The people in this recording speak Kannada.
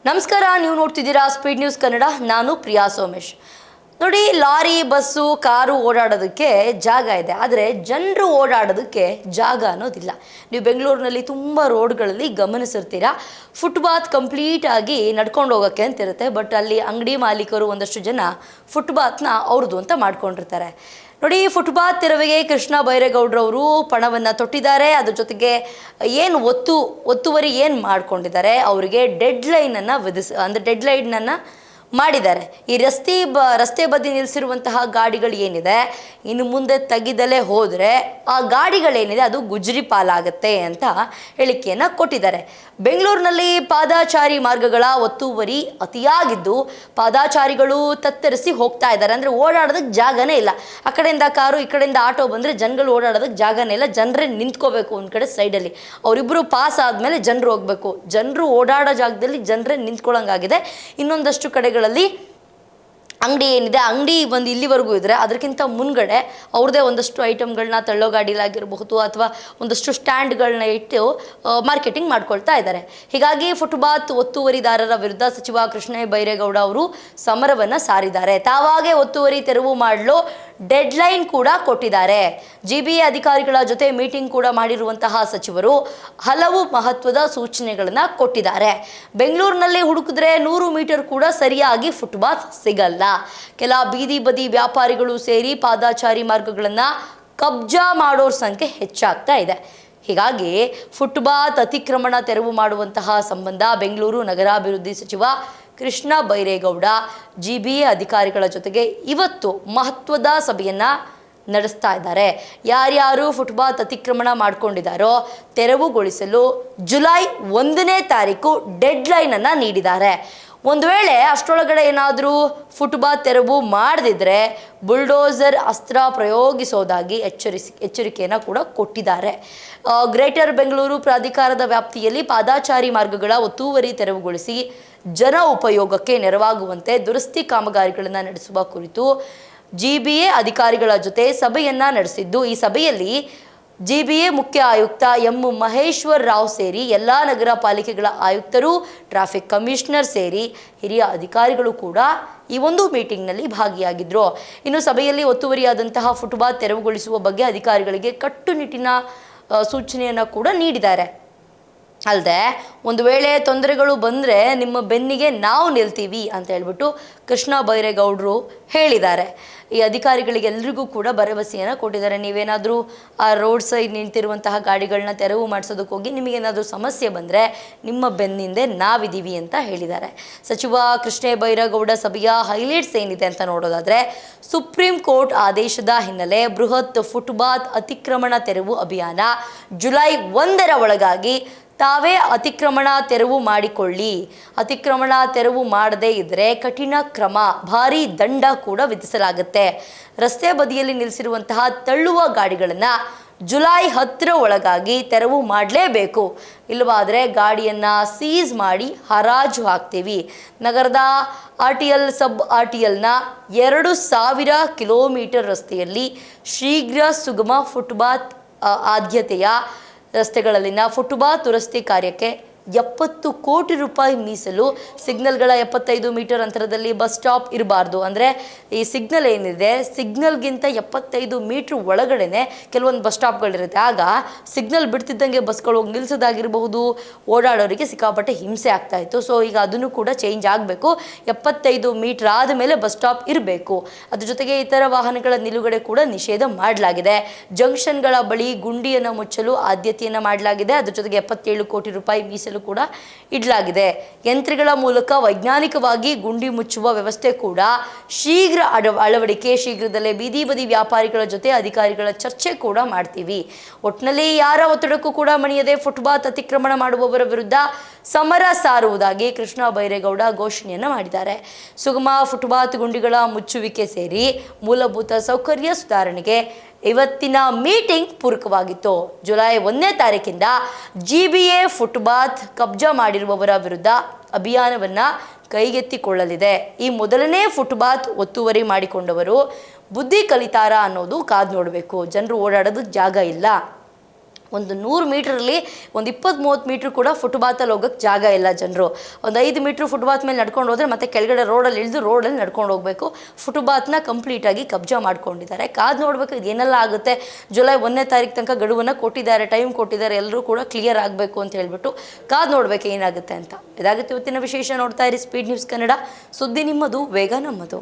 ನಮಸ್ಕಾರ, ನೀವು ನೋಡ್ತಿದ್ದೀರಾ ಸ್ಪೀಡ್ ನ್ಯೂಸ್ ಕನ್ನಡ. ನಾನು ಪ್ರಿಯಾ ಸೋಮೇಶ್. ನೋಡಿ, ಲಾರಿ, ಬಸ್ಸು, ಕಾರು ಓಡಾಡೋದಕ್ಕೆ ಜಾಗ ಇದೆ, ಆದರೆ ಜನರು ಓಡಾಡೋದಕ್ಕೆ ಜಾಗ ಅನ್ನೋದಿಲ್ಲ. ನೀವು ಬೆಂಗಳೂರಿನಲ್ಲಿ ತುಂಬ ರೋಡ್ಗಳಲ್ಲಿ ಗಮನಿಸಿರ್ತೀರಾ, ಫುಟ್ಪಾತ್ ಕಂಪ್ಲೀಟ್ ಆಗಿ ನಡ್ಕೊಂಡು ಹೋಗೋಕ್ಕೆ ಅಂತಿರುತ್ತೆ. ಬಟ್ ಅಲ್ಲಿ ಅಂಗಡಿ ಮಾಲೀಕರು ಒಂದಷ್ಟು ಜನ ಫುಟ್ಪಾತ್ನ ಅವ್ರದ್ದು ಅಂತ ಮಾಡ್ಕೊಂಡಿರ್ತಾರೆ. ನೋಡಿ, ಫುಟ್ಪಾತ್ ತೆರವಿಗೆ ಕೃಷ್ಣ ಬೈರೇಗೌಡರವರು ಪಣವನ್ನು ತೊಟ್ಟಿದ್ದಾರೆ. ಅದ್ರ ಜೊತೆಗೆ ಏನು ಒತ್ತುವರಿ ಏನು ಮಾಡ್ಕೊಂಡಿದ್ದಾರೆ, ಅವರಿಗೆ ಡೆಡ್ಲೈನನ್ನು ಡೆಡ್ಲೈನನ್ನು ಮಾಡಿದ್ದಾರೆ. ಈ ರಸ್ತೆ ಬದಿ ನಿಲ್ಲಿಸಿರುವಂತಹ ಗಾಡಿಗಳು ಏನಿದೆ, ಇನ್ನು ಮುಂದೆ ತೆಗಿದಲೇ ಹೋದರೆ ಆ ಗಾಡಿಗಳೇನಿದೆ ಅದು ಗುಜರಿ ಪಾಲಾಗುತ್ತೆ ಅಂತ ಹೇಳಿಕೆಯನ್ನು ಕೊಟ್ಟಿದ್ದಾರೆ. ಬೆಂಗಳೂರಿನಲ್ಲಿ ಪಾದಾಚಾರಿ ಮಾರ್ಗಗಳ ಒತ್ತುವರಿ ಅತಿಯಾಗಿದ್ದು ಪಾದಾಚಾರಿಗಳು ತತ್ತರಿಸಿ ಹೋಗ್ತಾ ಇದ್ದಾರೆ. ಅಂದರೆ ಓಡಾಡೋದಕ್ಕೆ ಜಾಗನೇ ಇಲ್ಲ. ಆ ಕಡೆಯಿಂದ ಕಾರು, ಈ ಕಡೆಯಿಂದ ಆಟೋ ಬಂದರೆ ಜನಗಳು ಓಡಾಡೋದಕ್ಕೆ ಜಾಗನೇ ಇಲ್ಲ. ಜನರೇ ನಿಂತ್ಕೋಬೇಕು ಒಂದು ಕಡೆ ಸೈಡಲ್ಲಿ. ಅವರಿಬ್ಬರು ಪಾಸ್ ಆದಮೇಲೆ ಜನರು ಹೋಗಬೇಕು. ಜನರು ಓಡಾಡೋ ಜಾಗದಲ್ಲಿ ಜನರೇ ನಿಂತ್ಕೊಳ್ಳೋಂಗಾಗಿದೆ. ಇನ್ನೊಂದಷ್ಟು ಕಡೆಗಳಲ್ಲಿ ಅಂಗಡಿ ಏನಿದೆ, ಅಂಗಡಿ ಒಂದು ಇಲ್ಲಿವರೆಗೂ ಇದ್ದರೆ ಅದಕ್ಕಿಂತ ಮುನ್ಗಡೆ ಅವ್ರದ್ದೇ ಒಂದಷ್ಟು ಐಟಮ್ಗಳನ್ನ ತಳ್ಳೋ ಗಾಡಿಲಾಗಿರಬಹುದು ಅಥವಾ ಒಂದಷ್ಟು ಸ್ಟ್ಯಾಂಡ್ಗಳನ್ನ ಇಟ್ಟು ಮಾರ್ಕೆಟಿಂಗ್ ಮಾಡ್ಕೊಳ್ತಾ ಇದ್ದಾರೆ. ಹೀಗಾಗಿ ಫುಟ್ಪಾತ್ ಒತ್ತುವರಿದಾರರ ವಿರುದ್ಧ ಸಚಿವ ಕೃಷ್ಣ ಬೈರೇಗೌಡ ಅವರು ಸಮರವನ್ನು ಸಾರಿದ್ದಾರೆ. ತಾವಾಗೇ ಒತ್ತುವರಿ ತೆರವು ಮಾಡಲು ಡೆಡ್ಲೈನ್ ಕೂಡ ಕೊಟ್ಟಿದ್ದಾರೆ. GBA ಅಧಿಕಾರಿಗಳ ಜೊತೆ ಮೀಟಿಂಗ್ ಕೂಡ ಮಾಡಿರುವಂತಹ ಸಚಿವರು ಹಲವು ಮಹತ್ವದ ಸೂಚನೆಗಳನ್ನು ಕೊಟ್ಟಿದ್ದಾರೆ. ಬೆಂಗಳೂರಿನಲ್ಲಿ ಹುಡುಕಿದ್ರೆ 100 ಮೀಟರ್ ಕೂಡ ಸರಿಯಾಗಿ ಫುಟ್ಪಾತ್ ಸಿಗಲ್ಲ. ಕೆಲ ಬೀದಿ ಬದಿ ವ್ಯಾಪಾರಿಗಳು ಸೇರಿ ಪಾದಾಚಾರಿ ಮಾರ್ಗಗಳನ್ನು ಕಬ್ಜಾ ಮಾಡೋರ ಸಂಖ್ಯೆ ಹೆಚ್ಚಾಗ್ತಾ ಇದೆ. ಹೀಗಾಗಿ ಫುಟ್ಪಾತ್ ಅತಿಕ್ರಮಣ ತೆರವು ಮಾಡುವಂತಹ ಸಂಬಂಧ ಬೆಂಗಳೂರು ನಗರಾಭಿವೃದ್ಧಿ ಸಚಿವ ಕೃಷ್ಣ ಬೈರೇಗೌಡ GBA ಅಧಿಕಾರಿಗಳ ಜೊತೆಗೆ ಇವತ್ತು ಮಹತ್ವದ ಸಭೆಯನ್ನು ನಡೆಸ್ತಾ ಇದ್ದಾರೆ. ಯಾರ್ಯಾರು ಫುಟ್ಪಾತ್ ಅತಿಕ್ರಮಣ ಮಾಡ್ಕೊಂಡಿದ್ದಾರೋ ತೆರವುಗೊಳಿಸಲು ಜುಲೈ 1ನೇ ತಾರೀಕು ಡೆಡ್ಲೈನನ್ನು ನೀಡಿದ್ದಾರೆ. ಒಂದು ವೇಳೆ ಅಷ್ಟರೊಳಗಡೆ ಏನಾದರೂ ಫುಟ್ಪಾತ್ ತೆರವು ಮಾಡದಿದ್ದರೆ ಬುಲ್ಡೋಸರ್ ಅಸ್ತ್ರ ಪ್ರಯೋಗಿಸೋದಾಗಿ ಎಚ್ಚರಿಕೆಯನ್ನು ಕೂಡ ಕೊಟ್ಟಿದ್ದಾರೆ. ಗ್ರೇಟರ್ ಬೆಂಗಳೂರು ಪ್ರಾಧಿಕಾರದ ವ್ಯಾಪ್ತಿಯಲ್ಲಿ ಪಾದಾಚಾರಿ ಮಾರ್ಗಗಳ ಒತ್ತುವರಿ ತೆರವುಗೊಳಿಸಿ ಜನ ಉಪಯೋಗಕ್ಕೆ ನೆರವಾಗುವಂತೆ ದುರಸ್ತಿ ಕಾಮಗಾರಿಗಳನ್ನು ನಡೆಸುವ ಕುರಿತು GBA ಅಧಿಕಾರಿಗಳ ಜೊತೆ ಸಭೆಯನ್ನು ನಡೆಸಿದ್ದು, ಈ ಸಭೆಯಲ್ಲಿ GBA ಮುಖ್ಯ ಆಯುಕ್ತ ಮಹೇಶ್ವರ್ ರಾವ್ ಸೇರಿ ಎಲ್ಲ ನಗರ ಪಾಲಿಕೆಗಳ ಆಯುಕ್ತರು, ಟ್ರಾಫಿಕ್ ಕಮಿಷನರ್ ಸೇರಿ ಹಿರಿಯ ಅಧಿಕಾರಿಗಳು ಕೂಡ ಈ ಒಂದು ಮೀಟಿಂಗ್ನಲ್ಲಿ ಭಾಗಿಯಾಗಿದ್ದರು. ಇನ್ನು ಸಭೆಯಲ್ಲಿ ಒತ್ತುವರಿಯಾದಂತಹ ಫುಟ್ಪಾತ್ ತೆರವುಗೊಳಿಸುವ ಬಗ್ಗೆ ಅಧಿಕಾರಿಗಳಿಗೆ ಕಟ್ಟುನಿಟ್ಟಿನ ಸೂಚನೆಯನ್ನು ಕೂಡ ನೀಡಿದ್ದಾರೆ. ಅಲ್ಲದೆ ಒಂದು ವೇಳೆ ತೊಂದರೆಗಳು ಬಂದರೆ ನಿಮ್ಮ ಬೆನ್ನಿಗೆ ನಾವು ನಿಲ್ತೀವಿ ಅಂತ ಹೇಳ್ಬಿಟ್ಟು ಕೃಷ್ಣ ಬೈರೇಗೌಡರು ಹೇಳಿದ್ದಾರೆ. ಈ ಅಧಿಕಾರಿಗಳಿಗೆ ಎಲ್ರಿಗೂ ಕೂಡ ಭರವಸೆಯನ್ನು ಕೊಟ್ಟಿದ್ದಾರೆ. ನೀವೇನಾದರೂ ಆ ರೋಡ್ ಸೈಡ್ ನಿಂತಿರುವಂತಹ ಗಾಡಿಗಳನ್ನ ತೆರವು ಮಾಡಿಸೋದಕ್ಕೆ ಹೋಗಿ ನಿಮಗೇನಾದರೂ ಸಮಸ್ಯೆ ಬಂದರೆ ನಿಮ್ಮ ಬೆನ್ನಿಂದೆ ನಾವಿದ್ದೀವಿ ಅಂತ ಹೇಳಿದ್ದಾರೆ. ಸಚಿವ ಕೃಷ್ಣ ಬೈರೇಗೌಡ ಸಭೆಯ ಹೈಲೈಟ್ಸ್ ಏನಿದೆ ಅಂತ ನೋಡೋದಾದರೆ, ಸುಪ್ರೀಂ ಕೋರ್ಟ್ ಆದೇಶದ ಹಿನ್ನೆಲೆ ಬೃಹತ್ ಫುಟ್ಪಾತ್ ಅತಿಕ್ರಮಣ ತೆರವು ಅಭಿಯಾನ ಜುಲೈ 1ರ ಒಳಗಾಗಿ ತಾವೇ ಅತಿಕ್ರಮಣ ತೆರವು ಮಾಡಿಕೊಳ್ಳಿ. ಅತಿಕ್ರಮಣ ತೆರವು ಮಾಡದೇ ಇದ್ದರೆ ಕಠಿಣ ಕ್ರಮ, ಭಾರೀ ದಂಡ ಕೂಡ ವಿಧಿಸಲಾಗುತ್ತೆ. ರಸ್ತೆ ಬದಿಯಲ್ಲಿ ನಿಲ್ಲಿಸಿರುವಂತಹ ತಳ್ಳುವ ಗಾಡಿಗಳನ್ನು ಜುಲೈ 10ರ ಒಳಗಾಗಿ ತೆರವು ಮಾಡಲೇಬೇಕು. ಇಲ್ಲವಾದರೆ ಗಾಡಿಯನ್ನು ಸೀಸ್ ಮಾಡಿ ಹರಾಜು ಹಾಕ್ತೀವಿ. ನಗರದ RTL ಸಬ್ RTLನ 2000 ಕಿಲೋಮೀಟರ್ ರಸ್ತೆಯಲ್ಲಿ ಶೀಘ್ರ ಸುಗಮ ಫುಟ್ಪಾತ್ ಆದ್ಯತೆಯ ರಸ್ತೆಗಳಲ್ಲಿನ ಫುಟ್ಪಾತ್ ದುರಸ್ತಿ ಕಾರ್ಯಕ್ಕೆ 70 ಕೋಟಿ ರೂಪಾಯಿ ಮೀಸಲು. ಸಿಗ್ನಲ್ಗಳ 75 ಮೀಟರ್ ಅಂತರದಲ್ಲಿ ಬಸ್ ಸ್ಟಾಪ್ ಇರಬಾರ್ದು. ಅಂದರೆ ಈ ಸಿಗ್ನಲ್ ಏನಿದೆ, ಸಿಗ್ನಲ್ಗಿಂತ 75 ಮೀಟ್ರ್ ಒಳಗಡೆ ಕೆಲವೊಂದು ಬಸ್ ಸ್ಟಾಪ್ಗಳಿರುತ್ತೆ. ಆಗ ಸಿಗ್ನಲ್ ಬಿಡ್ತಿದ್ದಂಗೆ ಬಸ್ಗಳು ಹೋಗಿ ನಿಲ್ಲಿಸೋದಾಗಿರಬಹುದು, ಓಡಾಡೋರಿಗೆ ಸಿಕ್ಕಾಪಟ್ಟೆ ಹಿಂಸೆ ಆಗ್ತಾಯಿತ್ತು. ಸೊ ಈಗ ಅದನ್ನು ಕೂಡ ಚೇಂಜ್ ಆಗಬೇಕು. 75 ಮೀಟ್ರ್ ಆದಮೇಲೆ ಬಸ್ ಸ್ಟಾಪ್ ಇರಬೇಕು. ಅದ್ರ ಜೊತೆಗೆ ಇತರ ವಾಹನಗಳ ನಿಲುಗಡೆ ಕೂಡ ನಿಷೇಧ ಮಾಡಲಾಗಿದೆ. ಜಂಕ್ಷನ್ಗಳ ಬಳಿ ಗುಂಡಿಯನ್ನು ಮುಚ್ಚಲು ಆದ್ಯತೆಯನ್ನು ಮಾಡಲಾಗಿದೆ. ಅದ್ರ ಜೊತೆಗೆ 77 ಕೋಟಿ ರೂಪಾಯಿ ಮೀಸಲು ಕೂಡ ಇಡಲಾಗಿದೆ. ಯಂತ್ರಗಳ ಮೂಲಕ ವೈಜ್ಞಾನಿಕವಾಗಿ ಗುಂಡಿ ಮುಚ್ಚುವ ವ್ಯವಸ್ಥೆ ಕೂಡ ಶೀಘ್ರ ಅಳವಡಿಕೆ. ಶೀಘ್ರದಲ್ಲೇ ಬೀದಿ ಬದಿ ವ್ಯಾಪಾರಿಗಳ ಜೊತೆ ಅಧಿಕಾರಿಗಳ ಚರ್ಚೆ ಕೂಡ ಮಾಡ್ತೀವಿ. ಒಟ್ಟಿನಲ್ಲಿ ಯಾರ ಒತ್ತಡಕ್ಕೂ ಕೂಡ ಮಣಿಯದೆ ಫುಟ್ಪಾತ್ ಅತಿಕ್ರಮಣ ಮಾಡುವವರ ವಿರುದ್ಧ ಸಮರ ಸಾರುವುದಾಗಿ ಕೃಷ್ಣ ಬೈರೇಗೌಡ ಘೋಷಣೆಯನ್ನು ಮಾಡಿದ್ದಾರೆ. ಸುಗಮ ಫುಟ್ಪಾತ್ ಗುಂಡಿಗಳ ಮುಚ್ಚುವಿಕೆ ಸೇರಿ ಮೂಲಭೂತ ಸೌಕರ್ಯ ಸುಧಾರಣೆಗೆ ಇವತ್ತಿನ ಮೀಟಿಂಗ್ ಪೂರಕವಾಗಿತ್ತು. ಜುಲೈ 1ನೇ ತಾರೀಕಿಂದ GBA ಫುಟ್ಪಾತ್ ಕಬ್ಜಾ ಮಾಡಿರುವವರ ವಿರುದ್ಧ ಅಭಿಯಾನವನ್ನು ಕೈಗೆತ್ತಿಕೊಳ್ಳಲಿದೆ. ಈ ಮೊದಲನೇ ಫುಟ್ಪಾತ್ ಒತ್ತುವರಿ ಮಾಡಿಕೊಂಡವರು ಬುದ್ಧಿ ಕಲಿತಾರ ಅನ್ನೋದು ಕಾದು ನೋಡಬೇಕು. ಜನರು ಓಡಾಡೋದಕ್ಕೆ ಜಾಗ ಇಲ್ಲ. ಒಂದು 100 ಮೀಟ್ರಲ್ಲಿ ಒಂದು 20-30 ಮೀಟ್ರ್ ಕೂಡ ಫುಟ್ಪಾತಲ್ಲಿ ಹೋಗೋಕ್ಕೆ ಜಾಗ ಇಲ್ಲ ಜನರು. ಒಂದು 5 ಮೀಟ್ರ್ ಫುಟ್ಪಾತ್ ಮೇಲೆ ನಡ್ಕೊಂಡು ಹೋದರೆ ಮತ್ತೆ ಕೆಳಗಡೆ ರೋಡಲ್ಲಿ ಇಳಿದು ರೋಡಲ್ಲಿ ನಡ್ಕೊಂಡು ಹೋಗಬೇಕು. ಫುಟ್ಪಾತ್ನ ಕಂಪ್ಲೀಟಾಗಿ ಕಬ್ಜಾ ಮಾಡ್ಕೊಂಡಿದ್ದಾರೆ. ಕಾದು ನೋಡಬೇಕು ಇದು ಏನೆಲ್ಲ ಆಗುತ್ತೆ. ಜುಲೈ 1ನೇ ತಾರೀಕು ತನಕ ಗಡುವನ್ನು ಕೊಟ್ಟಿದ್ದಾರೆ, ಟೈಮ್ ಕೊಟ್ಟಿದ್ದಾರೆ. ಎಲ್ಲರೂ ಕೂಡ ಕ್ಲಿಯರ್ ಆಗಬೇಕು ಅಂತ ಹೇಳ್ಬಿಟ್ಟು ಕಾದು ನೋಡಬೇಕು ಏನಾಗುತ್ತೆ ಅಂತ. ಇದಾಗುತ್ತೆ ಇವತ್ತಿನ ವಿಶೇಷ. ನೋಡ್ತಾ ಇರಿ ಸ್ಪೀಡ್ ನ್ಯೂಸ್ ಕನ್ನಡ. ಸುದ್ದಿ ನಿಮ್ಮದು, ವೇಗ ನಮ್ಮದು.